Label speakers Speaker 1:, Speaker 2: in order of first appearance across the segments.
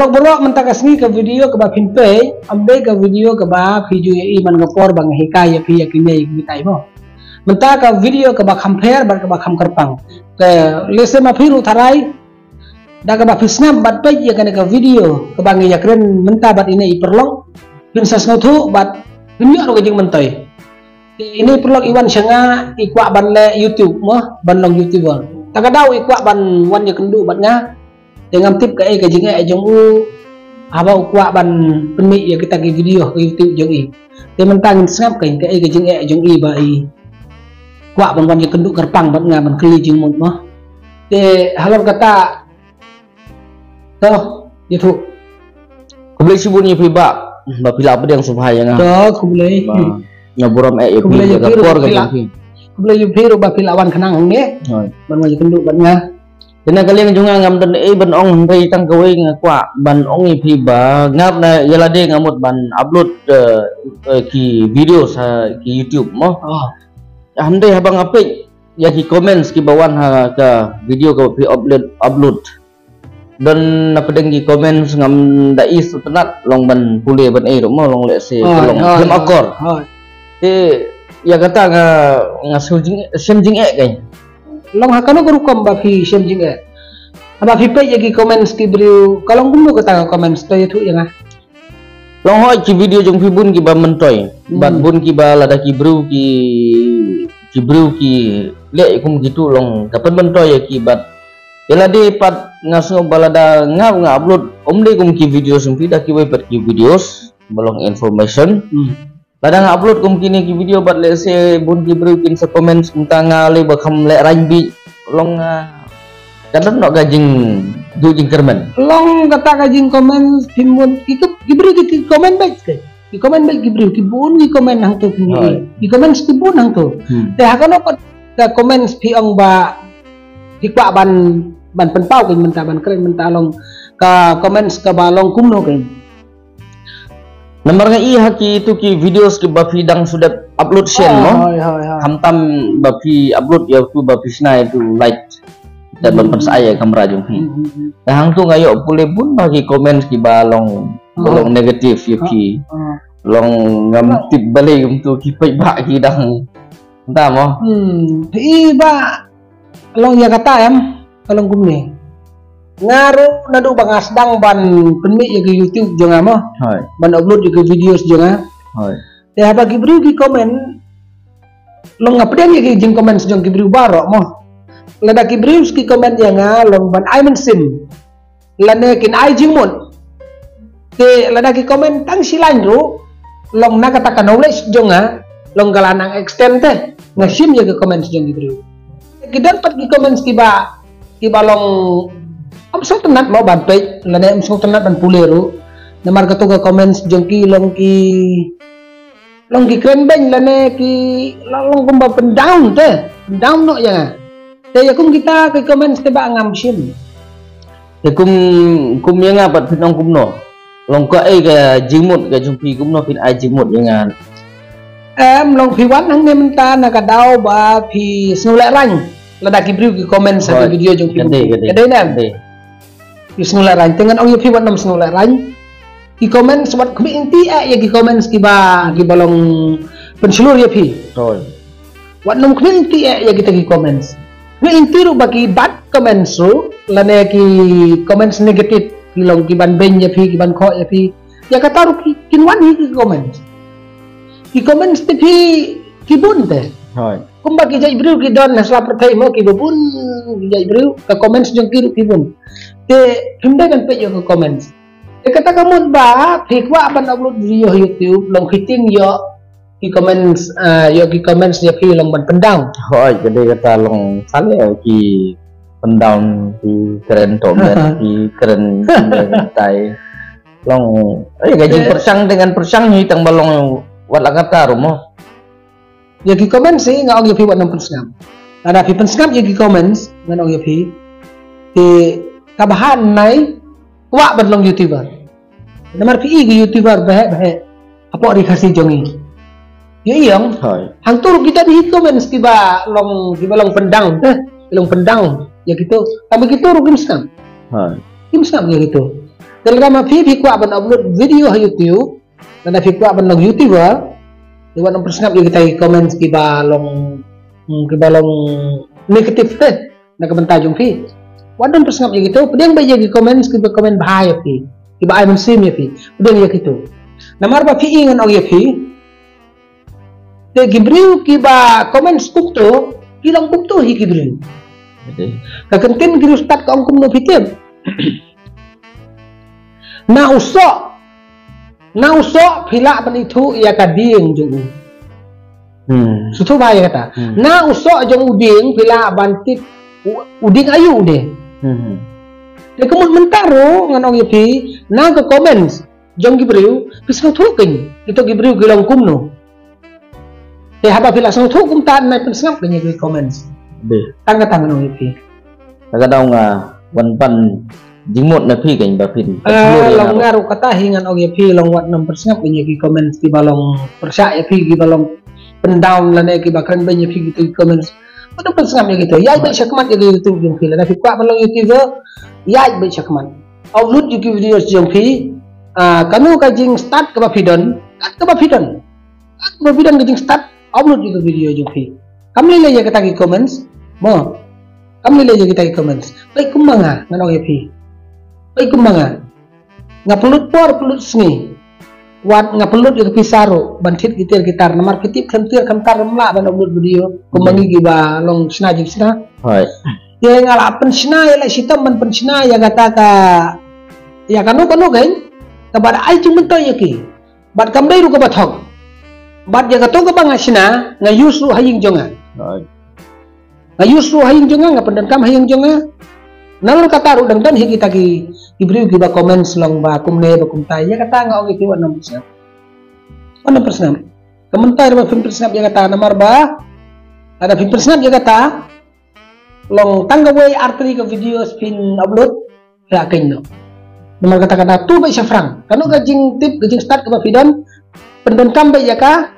Speaker 1: bolok mentak asmi ke video ke ba pinpe ambe ke video ke ba video ya iman ngapor bang hikaya pi ya kini kita mo mentak ke video ke ba compare bar ke ba kham kerpang ke lese ma phiru tharai da ke ba snap bat pe ya ke video ke bang ya keren menta bat ini iperlong pin sasnothu bat dunia ro jeng mentai ini perlong iwan sanga ikwa ban le YouTube mo ban long YouTuber takadau ikwa ban wan ya kendu bat nga dengan tip ke jeng jong u aba ukwa ban penmi ya kita ke video ke YouTube jong i te mentang snap ke jeng jong i ba i kwa ban ya kendu kerpang bat nga ban keli jeng mut mo te halor kata toh itu
Speaker 2: kublai sibun ya piba ba pila apa yang subhaya nga
Speaker 1: toh kublai
Speaker 2: nyaburam ya kublai ga por ga
Speaker 1: kublai yu piru ba pila wan kanang ne ban ya kendu bat nga
Speaker 2: Kena kalian juga ngam dan ban ong ray tang kawai ngakwa ban ong ipi ba ngap na yalade ngamut ban upload ki video sa ki YouTube mo. Handai habang apik ya ki comments ki bawan ha ka video ko pi upload. Dan napadeng ki comments ngam dai sutenat long ban pule ban mo long le se long film akor. Ya kata nga semjing kay.
Speaker 1: Long hakano guru kom ba fi semjing aba fi pe yagi comments ki brio kalong gumo kata comments to itu ya nga
Speaker 2: long hoi ki video jong fi bun ki ba mentoy bat bun ki ba lada ki bru ki le kum gitu long kapan mentoy ya ki bat yala de pat ngaso balada ngap nga upload de kum ki video sum fi da ki we pat ki videos balong information Kadang upload kum kini ki video bat le se bun ki bru kin sa comments tentang le ba kham le ranbi long kadang nok gajing du jing kermen
Speaker 1: long kata gajing comments timun ki bru ki comment baik ki comment baik ki bru ki bun ki comment hang tu ki comments ki bun hang tu te hakano ko ka comments pi ong ba ki kwa ban penpau kin menta ban keren menta long ka comments ka balong kumno kin
Speaker 2: Nomor nga haki itu ki videos ki bapi dang sudah upload share mo. Hamtam bapi upload ya tu bapi sna itu like dan bapak saya kamera jong pi. Dah hang tu ngayo pule pun bagi komen ki balong negatif ya ki. Long ngam tip balik untuk ki pai ba ki dang. Entah mo.
Speaker 1: Pi ba long ya kata em kalong gumne. Ngaruh nadu bangas dang ban penmi ya ke YouTube jangan mo ban upload juga videos jangan teh apa kibru ki komen lo ngapain ya ki jeng komen sejong kibru baro mo lada kibru ki komen jangan long ban I mensim lada kin I jingmon te lada ki komen tang silain ru long nakata knowledge jangan long galanang extend teh ngasim ya ke komen sejong kibru kidan pat ki komen ki balong amsong tenat mau bantai lane amsong tenat ban puleru namar katuga comments jongki long ki keren bang lane ki long kumba pendown down no ya te yakum kita ke comments te ba ngam sim
Speaker 2: kum yang apa pinong kumno long ka ga jimut ga jongki kumno pin ai jimut yang
Speaker 1: long piwan hang ne menta na ka daw ba pi snulai rang lada ki bru ki comments sa video jongki gede na Bismillah ran dengan ong yupi wat nam bismillah ran ki komen sobat kami inti ya ki komen ki balong pensulur yupi wat nam kami inti ya kita ki komen kami inti ru bagi bad komen su lane ki komen negatif ki long ki ban ben yupi ki ban kho yupi ya kata ru kinwan ki komen tipi ki bun te kumba ki jai bru ki don nasla pertai mo ki bun ki jai bru ka komen jong ki bun te himda kan pe yo ke comments te kata kamu ba fikwa ban upload video YouTube long hitting yo ki comments yo ki comments ya pi long ban pendang
Speaker 2: hoi jadi kata long sale ki pendang ki keren tomen ki keren tai long gaji persang dengan persang hitang balong wala kata rumo
Speaker 1: ya ki comments sih ngau yo pi wat nam pensam ada pi pensam yo ki comments ngan ong yo pi te kabahan nai kuak berlong YouTuber namar pi ke YouTuber bahe apa dikasih jongi ya iyang hang tur kita di komen tiba long pendang long pendang ya gitu tapi gitu ru kimsam ya gitu Telegram fi kuat ban upload video ha YouTube dan fi kuat ban YouTuber di wan persnap kita komen ki balong negatif na kabentar jong fi wadon persnap gitu pedang bayi gi komen ki komen bahaya fi ki ba ai mensim ya fi pedang ya gitu namar ba fi ingan og ya fi te gibriu ki ba komen skup to kilang kup to hi gibriu ka kentin giru start ka ongkum no fitem na usok pila ban itu ya kading jong sutu bahaya kata na usok jong uding pila ban tip uding ayu de de kemud mentaro ngan ong yepi na ke comments jong gibriu pisau thukin itu gibriu gilang kumno te haba pila sang thukum tan na pensngap kanya gi comments
Speaker 2: be
Speaker 1: tangga tangan ong yepi
Speaker 2: kadang wan pan jingmot na pi kany ba pin
Speaker 1: long ngaru kata hingan og yepi long wat nam persngap kanya gi comments ki balong persa yepi gi balong pendown lane ki bakran ban yepi gi comments pada persngap gitu ya ba syakmat gi YouTube jong pila na fi kwa balong YouTuber ya ba syakmat upload YouTube videos jong pi kanu kajing start ke ba vidon kajing start upload YouTube video jong pi kami le ya kata gi comments mo kami le ya kita gi comments baik kumanga ngan og yepi baik kumanga ngaplut sni wat ngaplut ke pisaro bantit gitar namar kitip kentir kamtar remla ban upload video kumangi giba long sna jing sna
Speaker 2: hai
Speaker 1: ya ngala pensna ya la sitam man pensna ya kata ka ya kanu gain kabar ai cuma to yaki bat kamdai ru ka bathok bat ya kato ka bangasna ngayusu haying jonga ngayusu haying jonga ngapendan kam haying jonga nalur kata ru dan hi kita ki ibriu ki ba comment long ba kumne ba kumtai ya kata nga ogi ki wan persnap komentar ba film persnap ya kata namar ba ada film persnap ya kata long tanggawai arteri ke video spin upload ya kayno namar kata tu ba isa frank kanu gajing tip gajing start ke ba vidon pendon kam ba ya ka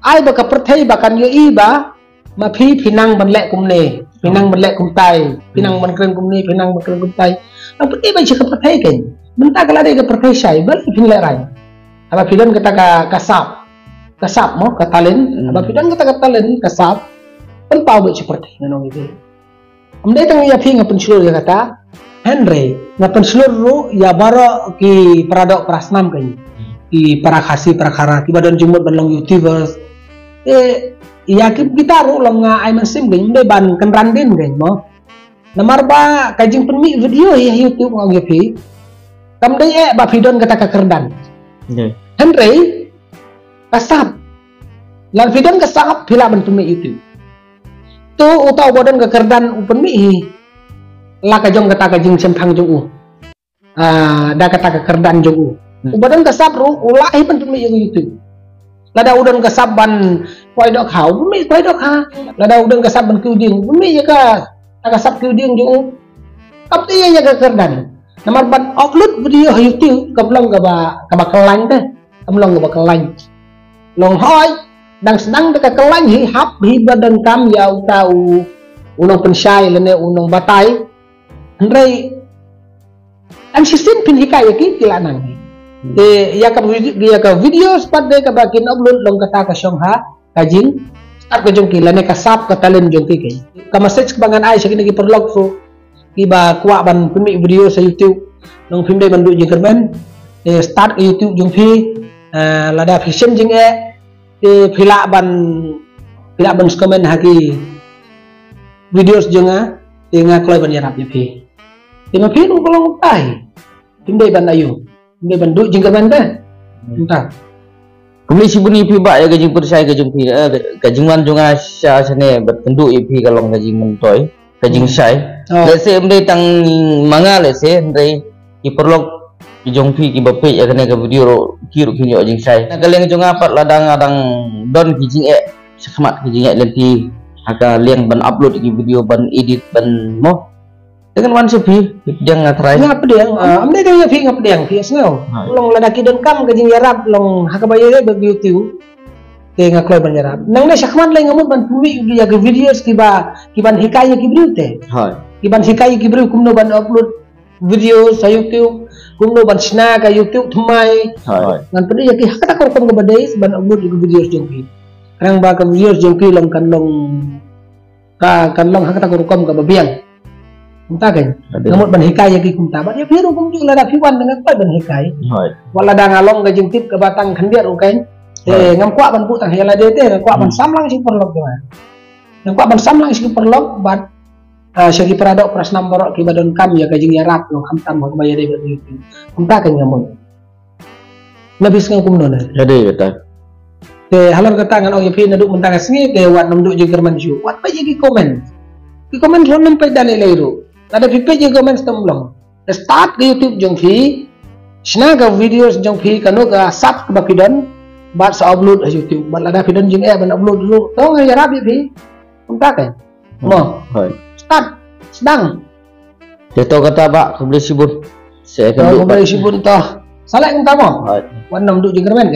Speaker 1: ai ba ka perthai ba kan yo i ba ma phi pinang ban lek kumne pinang ban lek kumtai pinang ban kren kumne pinang ban kren kumtai ang putih ba siya ka perthai kan menta kala de ka perthai sai bal pin lek rai aba vidon kata ka kasap mo katalin aba vidon kata katalin kasap pen pau ba siya perthai nanong ite amdai tang ya phi ngapun seluruh ya kata Henry ngapun seluruh ya baro ki paradok prasnam kan ki parakasi prakara ki badan jumut ban long YouTubers ya kita ru long ai mensim geng de ban kan randin geng mo namar ba kajing penmi video ya YouTube ngong yepi kam dai ba vidon kata ka kerdan Henry kasap lan vidon kasap pila ban penmi YouTube tu utau bodan ka kerdan penmi la ka jong kata ka jing sempang jong da kata ka kerdan jong bodan kasap ru ulai ban penmi YouTube lada udon kasap ban koi dok hau mi koi dok ha lada udon kasap ban kuding mi ya ka kasap kuding jung kap ti ya ka kerdan namar ban upload video YouTube kamlong ka ba kelang teh kamlong ka ba kelang long hoi dang sedang ka kelang hi hap hi badan kam ya utau unong pensai lene unong batai andrei ang sistem pin hikaya ki tilanang ya ka video spot de ka bakin upload long kata ka syong ha kajing start ko jong kila ne kasap ka talen jong ki ka message bangan ai sa kinagi perlog so iba kuwa ban pimi video sa YouTube long film de bandu jing kerben start ka YouTube jong fi lada fiction jing pila ban comment haki videos jonga nga kloy ban yarap fi ma fi nung kolong tai film de ban ayu ini bandu jingga banda entah
Speaker 2: kami sibuni pi ba ya gajing persai gajing pi gajing man jonga sya sane bertendu ipi kalong gajing mentoy gajing sai lese mde tang manga lese ndai ki perlok ki jong pi ki bape ya kene ka video kiru ki gajing sai nagaleng jonga pat ladang adang don ki jing sakmat ki jing lenti aka liang ban upload ki video ban edit ban mo dengan wan sepi jangan try
Speaker 1: ngap diang amne kan ya fi ngap diang fi snau long ladaki don kam kajing yarap long hakabaye be YouTube te ngakloy ban yarap nang ne sakman lai ngamut ban pumi ya ke videos kiban hikaya ki brute
Speaker 2: hai
Speaker 1: kiban hikaya ki bru kumno ban upload video sa YouTube kumno ban sna ka YouTube thmai ngan pedi ya ki kata ko kom ka badai ban upload juga video jong pi rang ba ka video jong pi long kan long kata ko kom ka babiang kumta kan ngamot ban hikai ya ki kumta ba ya biru kum ju la da piwan dengan pa ban hikai wala da ngalong ka jong tip ka batang khandiat ukain ngam kwa ban putang hela de te kwa ban samlang si perlok jwa ngam kwa ban samlang si perlok bat segi peradok pras nomor ki badon kam ya kajing yarat no kam tam ho bayar de begitu kumta kan ngamon nabis ngam kumno na
Speaker 2: jadi kata
Speaker 1: te halon kata ngan ong yapi naduk mentang asngi te wat namduk je german ju wat pa ki komen ron nampai dale leiru ada pipe je komen stemlong start ke YouTube jong fi sna ga videos jong fi kanu ga sub ke bakidon bat sa upload ke YouTube bat ada video jing ban upload dulu to ngai yarat fi kumta kan mo start sedang
Speaker 2: Jatuh kata pak kembali sibun saya
Speaker 1: kembali sibun toh salah yang tamu wan nam duk jengkermen kan